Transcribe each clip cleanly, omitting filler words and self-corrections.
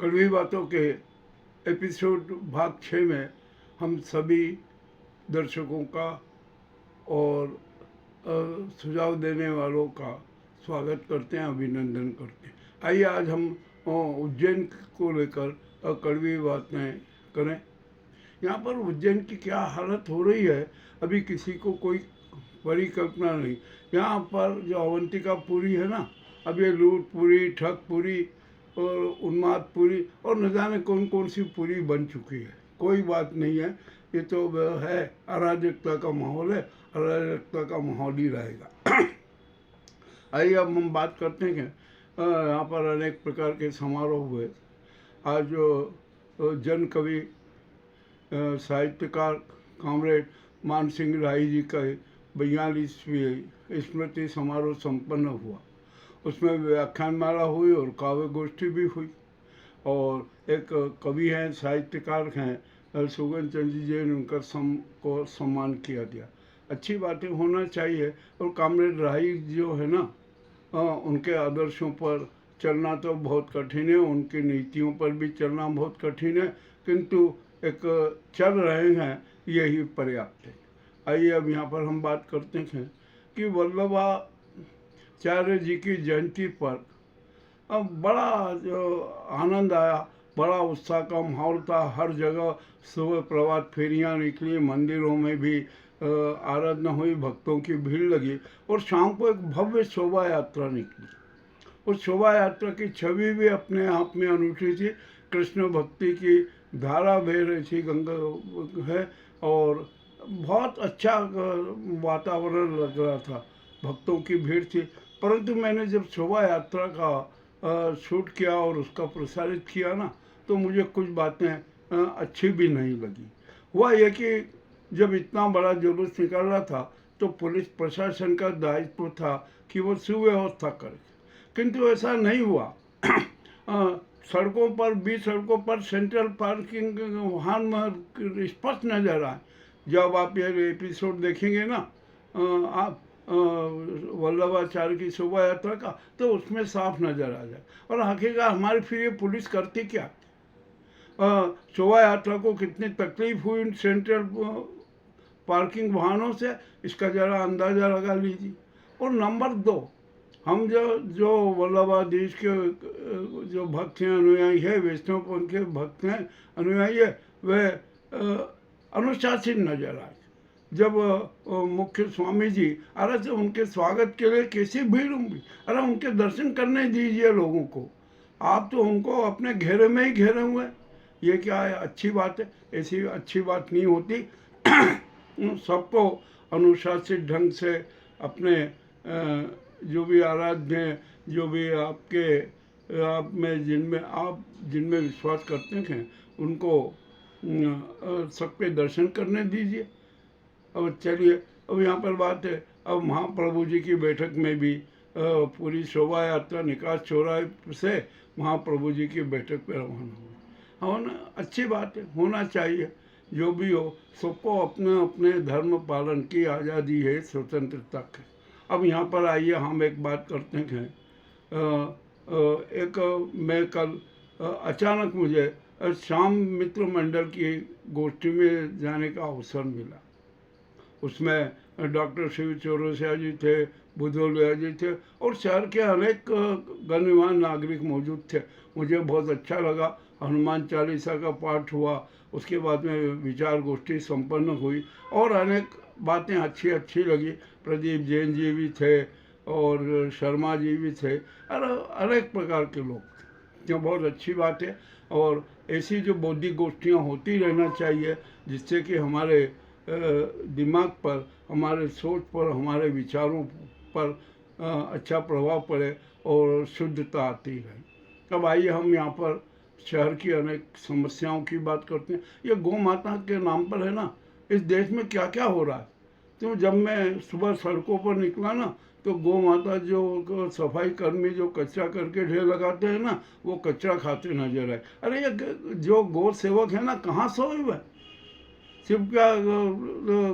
कड़वी बातों के एपिसोड भाग 6 में हम सभी दर्शकों का और सुझाव देने वालों का स्वागत करते हैं, अभिनंदन करते हैं। आइए आज हम उज्जैन को लेकर कड़वी बातें करें। यहाँ पर उज्जैन की क्या हालत हो रही है, अभी किसी को कोई परिकल्पना नहीं। यहाँ पर जो अवंतिकापुरी है ना, अब ये लूटपुरी, ठगपुरी और उन्मादपुरी और न जाने कौन कौन सी पुरी बन चुकी है। कोई बात नहीं है, ये तो है, अराजकता का माहौल है, अराजकता का माहौल ही रहेगा। आइए अब हम बात करते हैं कि यहाँ पर अनेक प्रकार के समारोह हुए। आज जन कवि साहित्यकार कॉमरेड मान सिंह राय जी का 42वीं स्मृति समारोह संपन्न हुआ। उसमें व्याख्यानमाला हुई और काव्य गोष्ठी भी हुई। और एक कवि हैं, साहित्यकार हैं सुगन चंद्र जैन, उनका को सम्मान किया गया। अच्छी बातें होना चाहिए। और कॉमरेड राय जो है ना, उनके आदर्शों पर चलना तो बहुत कठिन है, उनकी नीतियों पर भी चलना बहुत कठिन है, किंतु एक चल रहे हैं, यही पर्याप्त है। आइए अब यहाँ पर हम बात करते हैं कि वल्लभाचार्य जी की जयंती पर अब बड़ा जो आनंद आया, बड़ा उत्साह का माहौल था। हर जगह सुबह प्रभात फेरियाँ निकली, मंदिरों में भी आराधना हुई, भक्तों की भीड़ लगी और शाम को एक भव्य शोभा यात्रा निकली। उस शोभा यात्रा की छवि भी अपने आप में अनूठी थी। कृष्ण भक्ति की धारा बह रही थी, गंगा है, और बहुत अच्छा वातावरण लग रहा था, भक्तों की भीड़ थी। परंतु मैंने जब शोभा यात्रा का शूट किया और उसका प्रसारित किया ना, तो मुझे कुछ बातें अच्छी भी नहीं लगी। हुआ यह कि जब इतना बड़ा जुलूस निकल रहा था तो पुलिस प्रशासन का दायित्व था कि वो सुव्यवस्था करे, किंतु ऐसा नहीं हुआ। सड़कों पर, बीच सड़कों पर सेंट्रल पार्किंग वाहन स्पष्ट नजर आए। जब आप ये एपिसोड देखेंगे ना आप वल्लभाचार्य की शोभा यात्रा का, तो उसमें साफ नजर आ जाए। और आखिरकार हमारी फिर ये पुलिस करती क्या? शोभा यात्रा को कितनी तकलीफ हुई उन सेंट्रल पार्किंग वाहनों से, इसका जरा अंदाजा लगा लीजिए। और नंबर 2, हम जो वल्लभाधीश के जो भक्त हैं, अनुयायी है, वैष्णव पंथ के भक्त हैं, अनुयायी है, वे अनुशासित नजर आए। जब मुख्य स्वामी जी अरे तो उनके स्वागत के लिए कैसी भीड़ होंगी, अरे उनके दर्शन करने दीजिए लोगों को, आप तो उनको अपने घेरे में ही घेरे हुए। ये क्या है? अच्छी बात है? ऐसी अच्छी बात नहीं होती। सबको अनुशासित ढंग से अपने जो भी आराध्य हैं, जो भी आप में जिनमें विश्वास करते हैं, उनको सब पे दर्शन करने दीजिए। अब चलिए, अब यहाँ पर बात है, अब महाप्रभु जी की बैठक में भी पूरी शोभा यात्रा निकास चौराहे से महाप्रभु जी की बैठक पर रवाना हुई। हाँ, अच्छी बात है, होना चाहिए। जो भी हो, सबको अपने अपने धर्म पालन की आज़ादी है, स्वतंत्रता की। अब यहाँ पर आइए हम एक बात करते हैं। मैं कल अचानक मुझे श्याम मित्र मंडल की गोष्ठी में जाने का अवसर मिला। उसमें डॉक्टर शिव चौरसिया जी थे, बुधोलिया जी थे और शहर के अनेक गणमान्य नागरिक मौजूद थे। मुझे बहुत अच्छा लगा। हनुमान चालीसा का पाठ हुआ, उसके बाद में विचार गोष्ठी संपन्न हुई और अनेक बातें अच्छी लगी। प्रदीप जैन जी भी थे और शर्मा जी भी थे, अनेक प्रकार के लोग थे। जो बहुत अच्छी बात है और ऐसी जो बौद्धिक गोष्ठियाँ होती रहना चाहिए, जिससे कि हमारे दिमाग पर, हमारे सोच पर, हमारे विचारों पर अच्छा प्रभाव पड़े और शुद्धता आती है। अब आइए हम यहाँ पर शहर की अनेक समस्याओं की बात करते हैं। ये गौ माता के नाम पर है ना, इस देश में क्या क्या हो रहा है। तो जब मैं सुबह सड़कों पर निकला ना, तो गौ माता जो सफाई कर्मी जो कचरा करके ढेर लगाते हैं ना, वो कचरा खाते नजर आए। अरे ये जो गौ सेवक है ना, कहाँ सोए हुए? सिर्फ क्या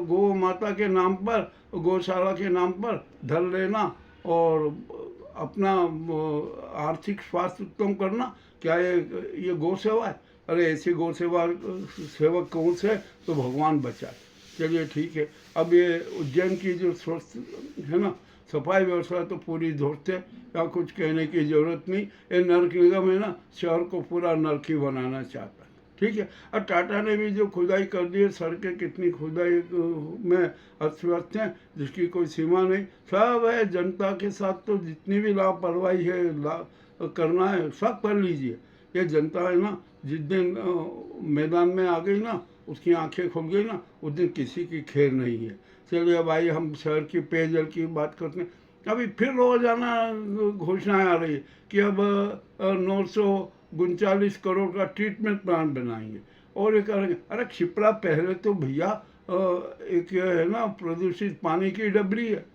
गौ माता के नाम पर, गौशाला के नाम पर धर लेना और अपना आर्थिक स्वास्थ्य उत्तम करना, क्या ये गौ सेवा है? अरे ऐसी गौ सेवा सेवक कौन से, तो भगवान बचाए। चलिए ठीक है। अब ये उज्जैन की जो स्वस्थ है ना सफाई व्यवस्था तो पूरी ध्वस्त है, या कुछ कहने की जरूरत नहीं। ये नर्क निगम है ना, शहर को पूरा नर्क ही बनाना चाहता है। ठीक है। और टाटा ने भी जो खुदाई कर दी है, सड़कें कितनी खुदाई में अस्त व्यस्त हैं जिसकी कोई सीमा नहीं। सब है जनता के साथ, तो जितनी भी लापरवाही है करना है सब कर लीजिए। ये जनता है ना, जिस दिन मैदान में आ गई ना, उसकी आंखें खुल गई ना, उस दिन किसी की खैर नहीं है। चलिए भाई, हम शहर की पेयजल की बात करते हैं। अभी फिर रोजाना घोषणाएं आ रही है कि अब 939 करोड़ का ट्रीटमेंट प्लांट बनाएंगे और ये करेंगे। अरे क्षिप्रा पहले तो भैया एक है ना प्रदूषित पानी की डबरी है,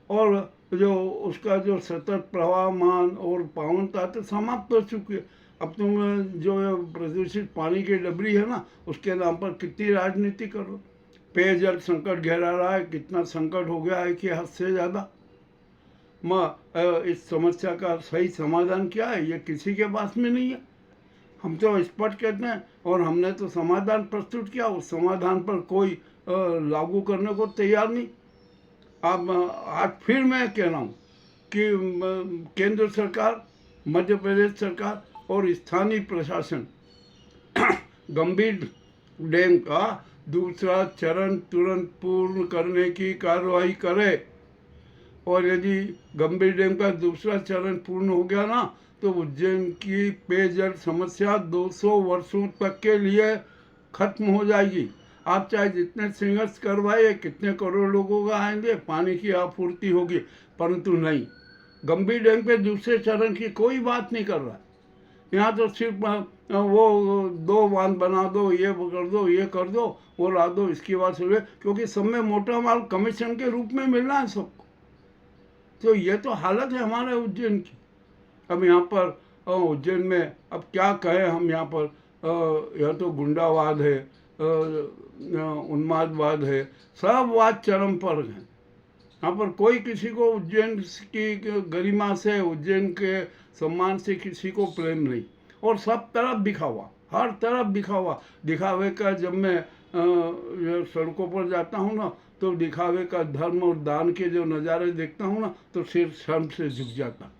और जो उसका जो सतत प्रवाहमान और पावनता तो समाप्त हो चुकी है। अब तुम जो प्रदूषित पानी की डबरी है ना, उसके नाम पर कितनी राजनीति करो। पेयजल संकट गहरा रहा है, कितना संकट हो गया है कि हद से ज़्यादा। इस समस्या का सही समाधान क्या है, ये किसी के पास में नहीं है। हम तो स्पष्ट कहते हैं, और हमने तो समाधान प्रस्तुत किया, उस समाधान पर कोई लागू करने को तैयार नहीं। अब आज फिर मैं कह रहा हूँ कि केंद्र सरकार, मध्य प्रदेश सरकार और स्थानीय प्रशासन गंभीर डैम का दूसरा चरण तुरंत पूर्ण करने की कार्रवाई करे। और यदि गंभीर डैम का दूसरा चरण पूर्ण हो गया ना, तो उज्जैन की पेयजल समस्या 200 वर्षों तक के लिए खत्म हो जाएगी। आप चाहे जितने संघर्ष करवाइए, कितने करोड़ लोगों का आएंगे, पानी की आपूर्ति होगी, परंतु नहीं, गंभीर डैम पे दूसरे चरण की कोई बात नहीं कर रहा है। यहाँ तो सिर्फ वो 2 बांध बना दो, ये कर दो, ये कर दो, वो ला दो, इसकी बात सुन, क्योंकि सब में मोटा माल कमीशन के रूप में मिलना है सबको। तो ये तो हालत है हमारे उज्जैन की। अब यहाँ पर उज्जैन में अब क्या कहें हम, यहाँ पर यह तो गुंडावाद है, उन्मादवाद है, सब वाद चरम पर हैं। यहाँ पर कोई किसी को उज्जैन की गरिमा से, उज्जैन के सम्मान से किसी को प्रेम नहीं, और सब तरफ दिखावा, हर तरफ दिखावा। दिखावे का जब मैं सड़कों पर जाता हूँ ना, तो दिखावे का धर्म और दान के जो नज़ारे देखता हूँ ना, तो सिर शर्म से झुक जाता।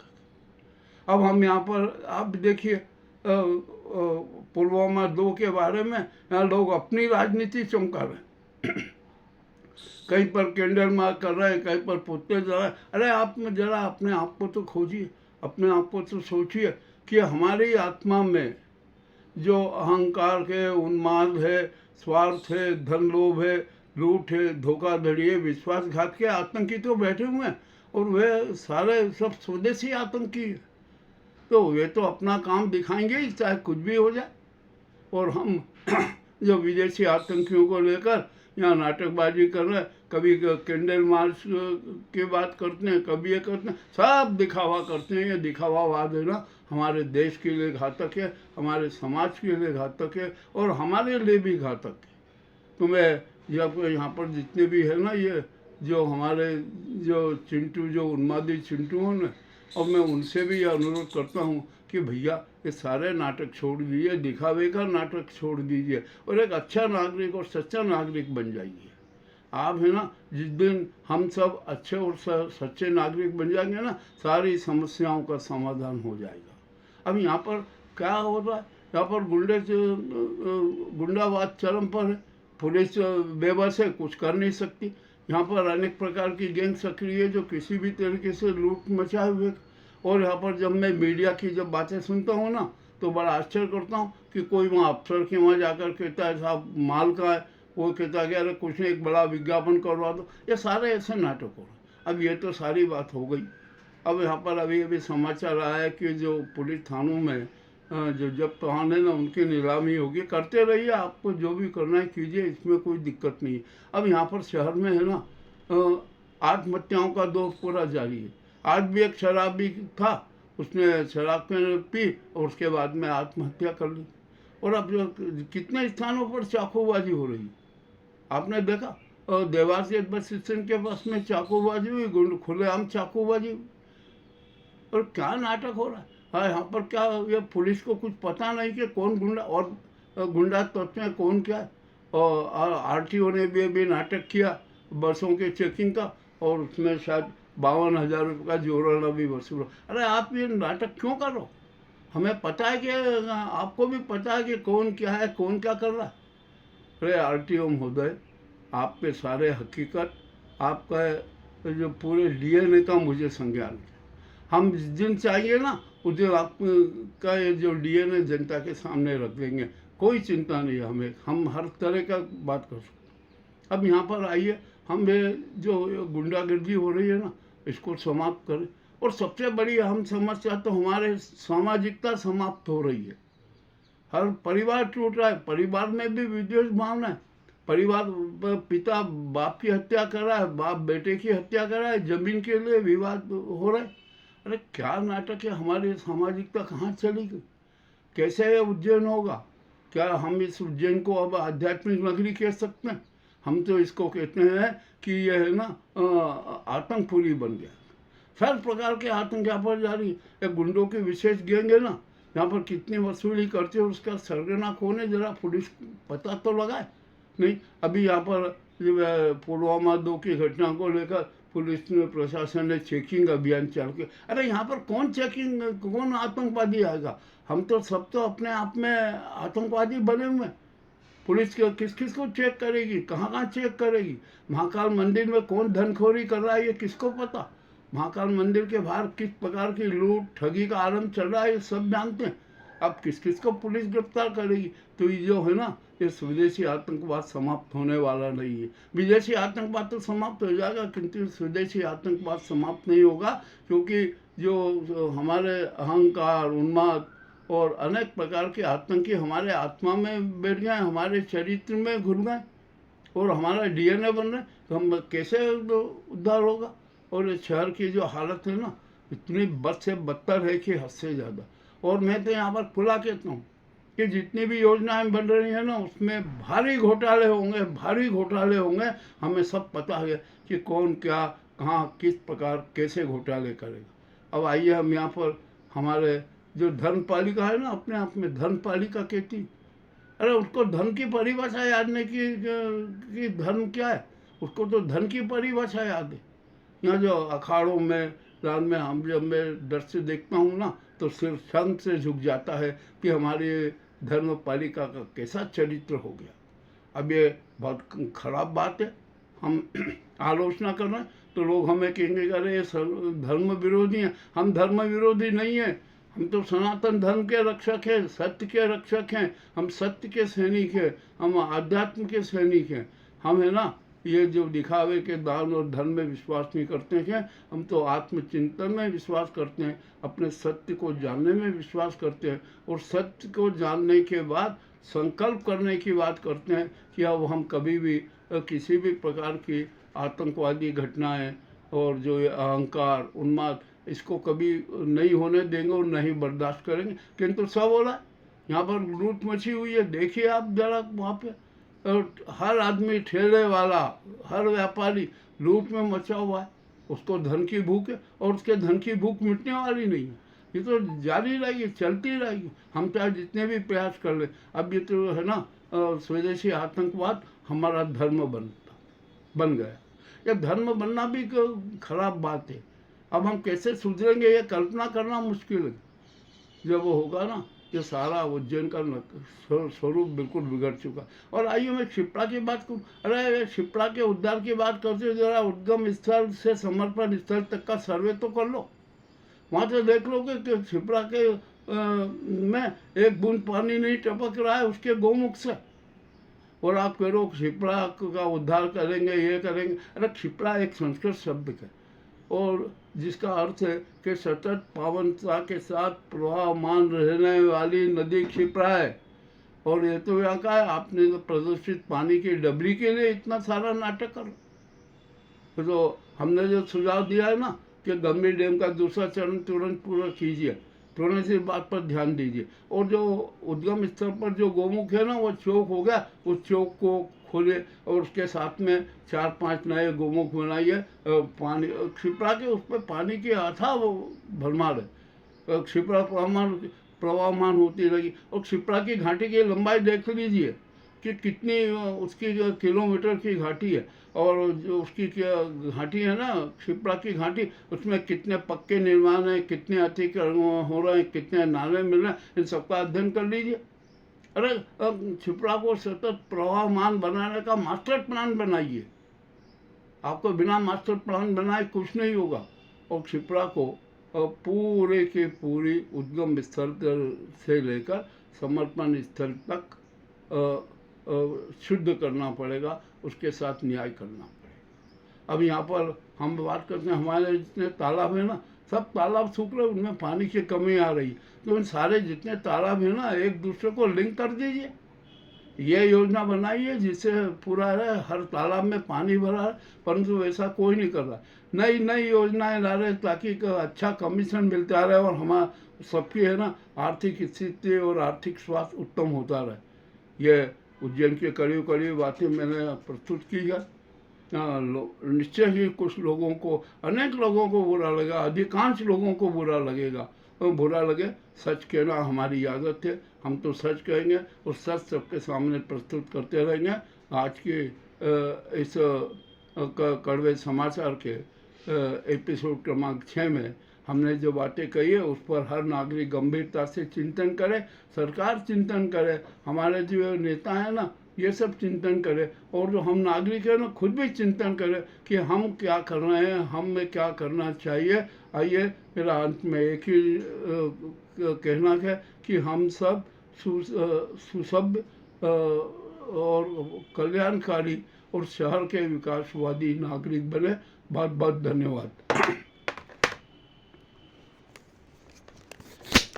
अब हम यहाँ पर आप देखिए पुलवामा 2 के बारे में यहाँ लोग अपनी राजनीति चमका रहे हैं। कहीं पर कैंडल मार्क कर रहे हैं, कहीं पर पुतले जला रहे हैं। अरे आप में जरा अपने आप को तो खोजिए, अपने आप को तो सोचिए कि हमारी आत्मा में जो अहंकार के उन्माद है, स्वार्थ है, धन लोभ है, लूट है, धोखाधड़ी है, विश्वासघात के आतंकी तो बैठे हुए हैं, और वे सारे सब स्वदेशी आतंकी है। तो वे तो अपना काम दिखाएंगे ही, चाहे कुछ भी हो जाए। और हम जो विदेशी आतंकियों को लेकर यहाँ नाटकबाजी कर रहे हैं, कभी कैंडल मार्च की बात करते हैं, कभी ये करते हैं, सब दिखावा करते हैं। ये दिखावावाद है ना, हमारे देश के लिए घातक है, हमारे समाज के लिए घातक है, और हमारे लिए भी घातक है। तो मैं जब यहाँ पर जितने भी है ना, ये जो हमारे जो चिंटू, जो उन्मादी चिंटू हैं ना, और मैं उनसे भी यह अनुरोध करता हूँ कि भैया ये सारे नाटक छोड़ दीजिए, दिखावे का नाटक छोड़ दीजिए, और एक अच्छा नागरिक और सच्चा नागरिक बन जाइए। आप है ना, जिस दिन हम सब अच्छे और सच्चे नागरिक बन जाएंगे ना, सारी समस्याओं का समाधान हो जाएगा। अब यहाँ पर क्या हो रहा है, यहाँ पर गुंडावाद चरम पर है, पुलिस बेबस है, कुछ कर नहीं सकती। यहाँ पर अनेक प्रकार की गैंग सक्रिय है जो किसी भी तरीके से लूट मचाए हुए। और यहाँ पर जब मैं मीडिया की जब बातें सुनता हूँ ना, तो बड़ा आश्चर्य करता हूँ कि कोई वहाँ अफसर के वहाँ जाकर कहता है साहब माल का है, वो कहता है कि अरे कुछ नहीं, एक बड़ा विज्ञापन करवा दो। ये सारे ऐसे नाटक हो रहे। अब ये तो सारी बात हो गई। अब यहाँ पर अभी अभी समाचार आया है कि जो पुलिस थानों में जो जब्त वाहन है ना, उनकी नीलामी होगी। करते रहिए, आपको जो भी करना है कीजिए, इसमें कोई दिक्कत नहीं है। अब यहाँ पर शहर में है ना, आत्महत्याओं का दौर पूरा जारी है। आज भी एक शराबी था, उसने शराब पी और उसके बाद में आत्महत्या कर ली। और अब जो कितने स्थानों पर चाकूबाजी हो रही है, आपने देखा। और देवास बस स्टेशन के पास में चाकूबाजी हुई, खुलेआम चाकूबाजी हुई। और क्या नाटक हो रहा है। हाँ, यहाँ पर क्या ये पुलिस को कुछ पता नहीं कि कौन गुंडा और गुंडा तत्व है, कौन क्या है। और आरटीओ ने भी नाटक किया बसों के चेकिंग का, और उसमें शायद 52,000 रुपये का जुर्माना भी वसूला। अरे आप ये नाटक क्यों कर रहे हो? हमें पता है कि, आपको भी पता है कि कौन क्या है, कौन क्या कर रहा है। अरे आरटीओ महोदय, आप पे सारे हकीकत, आपका जो पूरे डीएनए का मुझे संज्ञान है। हम जिस दिन चाहिए ना उस दिन आपका ये जो डीएनए जनता के सामने रख देंगे, कोई चिंता नहीं है हमें, हम हर तरह का बात कर सकते। अब यहाँ पर आइए, हम ये जो गुंडागर्दी हो रही है ना, इसको समाप्त करें। और सबसे बड़ी अहम समस्या तो हमारे सामाजिकता समाप्त हो रही है। हर परिवार टूट रहा है, परिवार में भी विद्वेष भावना है। परिवार, पिता बाप की हत्या कर रहा है, बाप बेटे की हत्या कर रहा है, जमीन के लिए विवाद हो रहा है। अरे क्या नाटक है, हमारी सामाजिकता कहाँ चली गई? कैसे ये उज्जैन होगा? क्या हम इस उज्जैन को अब आध्यात्मिक नगरी कह सकते हैं? हम तो इसको कहते हैं कि यह है ना आतंकपुरी बन गया। हर प्रकार के आतंक यहाँ पर जारी है। गुंडों की विशेष गैंग है ना, यहाँ पर कितनी वसूली करते हैं उसका सरगना कौन है, जरा पुलिस पता तो लगाए। नहीं, अभी यहाँ पर पुलवामा 2 की घटना को लेकर पुलिस ने, प्रशासन ने चेकिंग अभियान चालू किया। अरे यहाँ पर कौन चेकिंग, कौन आतंकवादी आएगा? हम तो सब तो अपने आप में आतंकवादी बने हुए हैं। पुलिस किस किस को चेक करेगी, कहाँ कहाँ चेक करेगी? महाकाल मंदिर में कौन धनखोरी कर रहा है ये किसको पता? महाकाल मंदिर के बाहर किस प्रकार की लूट ठगी का आरंभ चल रहा है ये सब जानते हैं। अब किस किस को पुलिस गिरफ्तार करेगी? तो ये जो है ना, ये स्वदेशी आतंकवाद समाप्त होने वाला नहीं है। विदेशी आतंकवाद तो समाप्त हो जाएगा, किंतु स्वदेशी आतंकवाद समाप्त नहीं होगा, क्योंकि जो हमारे अहंकार, उन्माद और अनेक प्रकार के आतंकी हमारे आत्मा में बैठ गए, हमारे चरित्र में घुल गए और हमारा डीएनए बन रहा है। तो हम कैसे उद्धार होगा? और शहर की जो हालत है ना, इतनी बद से बदतर है कि हद से ज़्यादा। और मैं तो यहाँ पर खुला कहता हूँ कि जितनी भी योजनाएं बन रही हैं ना, उसमें भारी घोटाले होंगे, भारी घोटाले होंगे। हमें सब पता है कि कौन क्या, कहाँ, किस प्रकार, कैसे घोटाले करेगा। अब आइए हम यहाँ पर हमारे जो धर्मपालिका है ना, अपने आप में धर्मपालिका कहती, अरे उसको धन की परिभाषा याद नहीं कि धर्म क्या है। उसको तो धन की परिभाषा याद है। यहाँ जो अखाड़ों में रात में हम जब मैं दृश्य देखता हूँ ना, तो सिर्फ शर्म से झुक जाता है कि हमारी धर्मपालिका का कैसा चरित्र हो गया। अब ये बहुत खराब बात है। हम आलोचना कर रहे हैं तो लोग हमें कहेंगे अरे ये धर्म विरोधी हैं। हम धर्म विरोधी नहीं है, हम तो सनातन धर्म के रक्षक हैं, सत्य के रक्षक हैं, हम सत्य के सैनिक हैं, हम आध्यात्म के सैनिक हैं। हम है ना, ये जो दिखावे के दान और धर्म में विश्वास नहीं करते हैं, हम तो आत्मचिंतन में विश्वास करते हैं, अपने सत्य को जानने में विश्वास करते हैं। और सत्य को जानने के बाद संकल्प करने की बात करते हैं कि अब हम कभी भी किसी भी प्रकार की आतंकवादी घटनाएं और जो ये अहंकार, उन्माद, इसको कभी नहीं होने देंगे और नहीं बर्दाश्त करेंगे। किंतु सब हो रहा है, यहाँ पर लूट मची हुई है। देखिए आप जरा वहाँ पे, हर आदमी, ठेले वाला, हर व्यापारी लूट में मचा हुआ है। उसको धन की भूख है और उसके धन की भूख मिटने वाली नहीं है। ये तो जारी रहेगी, चलती रहेगी, हम चाहे जितने भी प्रयास कर ले। अब ये तो है ना, स्वदेशी आतंकवाद हमारा धर्म बन गया। ये धर्म बनना भी खराब बात है। अब हम कैसे सुधरेंगे ये कल्पना करना मुश्किल है। जब वो होगा ना, ये सारा उज्जैन का स्वरूप बिल्कुल बिगड़ चुका। और आइए मैं क्षिप्रा की बात करूँ। अरे क्षिप्रा के उद्धार की बात करते, जरा उद्गम स्थल से समर्पण स्थल तक का सर्वे तो कर लो। वहाँ से देख लोगे कि क्षिप्रा के में एक बूंद पानी नहीं टपक रहा है उसके गौमुख से। और आप कह रहे हो क्षिप्रा का उद्धार करेंगे, ये करेंगे। अरे क्षिप्रा एक संस्कृत शब्द है और जिसका अर्थ है कि सतत पावनता के साथ प्रवाहमान रहने वाली नदी क्षिप्रा है। और ये तो यहाँ का है, आपने तो प्रदूषित पानी की डबरी के लिए इतना सारा नाटक करो। तो हमने जो सुझाव दिया है ना कि गंभीर डैम का दूसरा चरण तुरंत पूरा कीजिए, तुरंत इस बात पर ध्यान दीजिए। और जो उद्गम स्तर पर जो गौमुख है ना, वो चौक हो गया, उस चौक को खोले और उसके साथ में 4-5 नए गौमुख बनाइए। पानी क्षिप्रा के उस पर पानी की अथाह वो भरमार है। क्षिप्रा प्रवाहमान होती रहेगी। और क्षिप्रा की घाटी की लंबाई देख लीजिए कि कितनी उसकी किलोमीटर की घाटी है, और जो उसकी क्या घाटी है ना, क्षिप्रा की घाटी, उसमें कितने पक्के निर्माण हैं, कितने अतिक्रमण हो रहे हैं, कितने नाले मिल रहे हैं, इन सबका अध्ययन कर लीजिए। अरे क्षिप्रा को सतत प्रवाहमान बनाने का मास्टर प्लान बनाइए। आपको बिना मास्टर प्लान बनाए कुछ नहीं होगा। और क्षिप्रा को पूरे की पूरी उद्गम स्थल से लेकर समर्पण स्थल तक शुद्ध करना पड़ेगा, उसके साथ न्याय करना पड़ेगा। अब यहाँ पर हम बात करते हैं, हमारे जितने तालाब हैं ना, सब तालाब सूख रहे, उनमें पानी की कमी आ रही, तो इन सारे जितने तालाब हैं ना, एक दूसरे को लिंक कर दीजिए। ये योजना बनाइए जिससे पूरा रहे, हर तालाब में पानी भरा है, परंतु ऐसा कोई नहीं कर रहा। नई नई योजनाएं ला रहे ताकि अच्छा कमीशन मिलता रहे और हमारा सबकी है ना आर्थिक स्थिति और आर्थिक स्वास्थ्य उत्तम होता रहे। ये उज्जैन की कड़ी कड़ी बातें मैंने प्रस्तुत की है। निश्चय ही कुछ लोगों को, अनेक लोगों को बुरा लगेगा, अधिकांश लोगों को बुरा लगेगा। तो बुरा लगे, सच कहना हमारी आदत है, हम तो सच कहेंगे और सच सबके सामने प्रस्तुत करते रहेंगे। आज के इस कड़वे समाचार के एपिसोड क्रमांक 6 में हमने जो बातें कही है उस पर हर नागरिक गंभीरता से चिंतन करे, सरकार चिंतन करे, हमारे जो नेता हैं ना ये सब चिंतन करें, और जो हम नागरिक हैं ना खुद भी चिंतन करें कि हम क्या कर रहे हैं, हमें क्या करना चाहिए। आइए मेरा अंत में एक ही कहना है कि हम सब सुसभ्य और कल्याणकारी और शहर के विकासवादी नागरिक बने। बहुत बहुत धन्यवाद।